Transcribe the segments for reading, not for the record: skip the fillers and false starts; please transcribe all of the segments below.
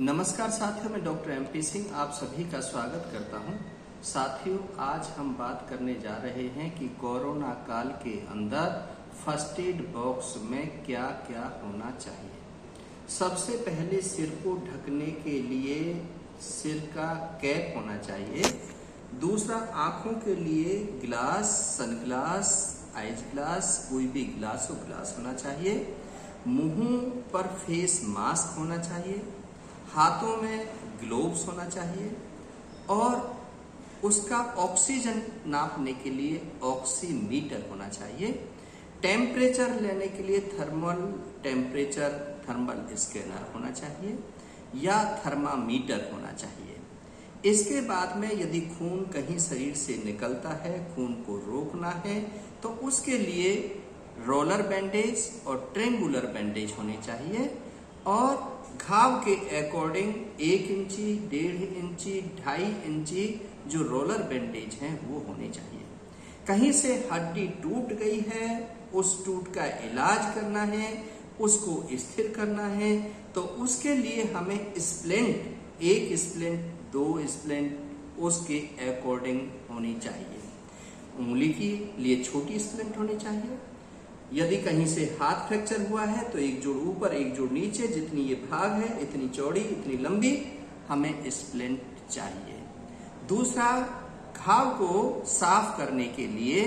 नमस्कार साथियों, मैं डॉक्टर MP सिंह आप सभी का स्वागत करता हूं। साथियों, आज हम बात करने जा रहे हैं कि कोरोना काल के अंदर फर्स्ट एड बॉक्स में क्या क्या होना चाहिए। सबसे पहले सिर को ढकने के लिए सिर का कैप होना चाहिए। दूसरा, आंखों के लिए ग्लास, सनग्लास, आइज ग्लास, कोई भी ग्लास हो ग्लास होना चाहिए। मुंह पर फेस मास्क होना चाहिए। हाथों में ग्लोव्स होना चाहिए और उसका ऑक्सीजन नापने के लिए ऑक्सीमीटर होना चाहिए। टेम्परेचर लेने के लिए थर्मल स्कैनर होना चाहिए या थर्मामीटर होना चाहिए। इसके बाद में यदि खून कहीं शरीर से निकलता है, खून को रोकना है, तो उसके लिए रोलर बैंडेज और ट्रेंगुलर बैंडेज होने चाहिए और घाव के अकॉर्डिंग 1 इंची, 1.5 इंची, 2.5 इंची जो रोलर बैंडेज हैं वो होने चाहिए। कहीं से हड्डी टूट गई है, उस टूट का इलाज करना है, उसको स्थिर करना है, तो उसके लिए हमें स्प्लिंट, 1 स्प्लिंट, 2 स्प्लिंट उसके अकॉर्डिंग होनी चाहिए। उंगली के लिए छोटी स्प्लिंट होनी चाहिए। यदि कहीं से हाथ फ्रैक्चर हुआ है तो एक जोड़ ऊपर, एक जोड़ नीचे, जितनी ये भाग है, इतनी चौड़ी, इतनी लंबी हमें स्प्लिंट चाहिए। दूसरा, घाव को साफ करने के लिए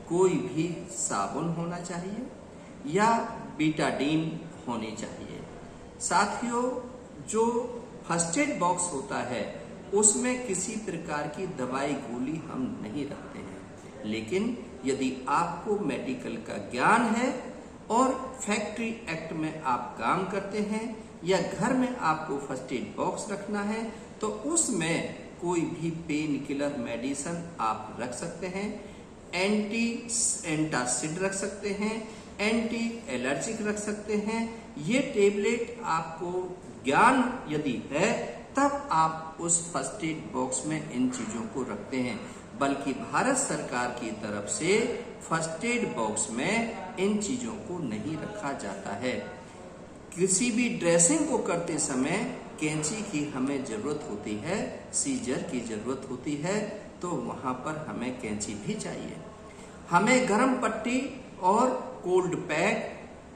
कोई भी साबुन होना चाहिए या बीटाडीन होनी चाहिए। साथियों, जो फर्स्ट एड बॉक्स होता है उसमें किसी प्रकार की दवाई गोली हम नहीं रखते हैं, लेकिन यदि आपको मेडिकल का ज्ञान है और फैक्ट्री एक्ट में आप काम करते हैं या घर में आपको फर्स्ट एड बॉक्स रखना है, तो उसमें कोई भी पेन किलर मेडिसिन आप रख सकते हैं। एंटासिड रख सकते हैं, एंटी एलर्जिक रख सकते हैं। ये टेबलेट आपको ज्ञान यदि है तब आप उस फर्स्ट एड बॉक्स में इन चीजों को रखते हैं, बल्कि भारत सरकार की तरफ से फर्स्ट एड बॉक्स में इन चीजों को नहीं रखा जाता है। किसी भी ड्रेसिंग को करते समय कैंची की हमें जरूरत होती है, सीजर की जरूरत होती है, तो वहां पर हमें कैंची भी चाहिए। हमें गर्म पट्टी और कोल्ड पैक,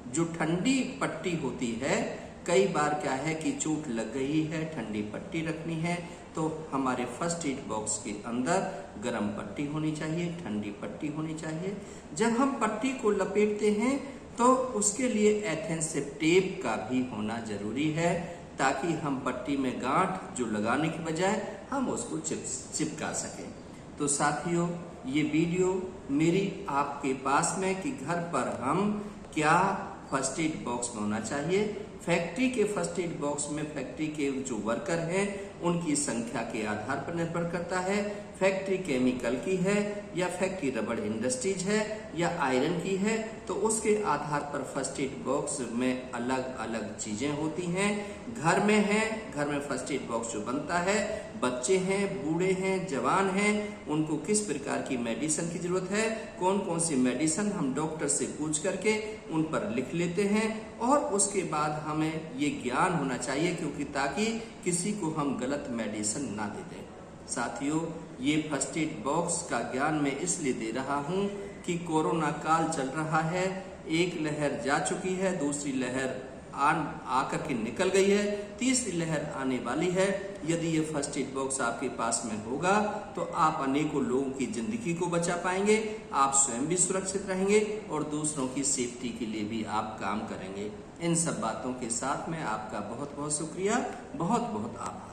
जो ठंडी पट्टी होती है, कई बार क्या है कि चोट लग गई है, ठंडी पट्टी रखनी है, तो हमारे फर्स्ट एड बॉक्स के अंदर गर्म पट्टी होनी चाहिए, ठंडी पट्टी होनी चाहिए। जब हम पट्टी को लपेटते हैं तो उसके लिए एडहेसिव टेप का भी होना जरूरी है, ताकि हम पट्टी में गांठ जो लगाने की बजाय हम उसको चिपका सकें। तो साथियों, ये वीडियो मेरी आपके पास में कि घर पर हम क्या फर्स्ट एड बॉक्स में होना चाहिए। फैक्ट्री के फर्स्ट एड बॉक्स में फैक्ट्री के जो वर्कर हैं उनकी संख्या के आधार पर निर्भर करता है। फैक्ट्री केमिकल की है या फैक्ट्री रबड़ इंडस्ट्रीज है या आयरन की है, तो उसके आधार पर फर्स्ट एड बॉक्स में अलग अलग चीजें होती हैं। घर में है, घर में फर्स्ट एड बॉक्स जो बनता है, बच्चे हैं, बूढ़े हैं, जवान हैं, उनको किस प्रकार की मेडिसिन की जरूरत है, कौन कौन सी मेडिसिन हम डॉक्टर से पूछ करके उन पर लिख लेते हैं और उसके बाद हमें ये ज्ञान होना चाहिए, क्योंकि ताकि किसी को हम गलत मेडिसिन ना दे दें। साथियों, ये फर्स्ट एड बॉक्स का ज्ञान मैं इसलिए दे रहा हूँ कि कोरोना काल चल रहा है, एक लहर जा चुकी है, दूसरी लहर आकर के निकल गई है, तीसरी लहर आने वाली है। यदि ये फर्स्ट एड बॉक्स आपके पास में होगा तो आप अनेकों लोगों की जिंदगी को बचा पाएंगे, आप स्वयं भी सुरक्षित रहेंगे और दूसरों की सेफ्टी के लिए भी आप काम करेंगे। इन सब बातों के साथ में आपका बहुत बहुत शुक्रिया, बहुत बहुत आभार।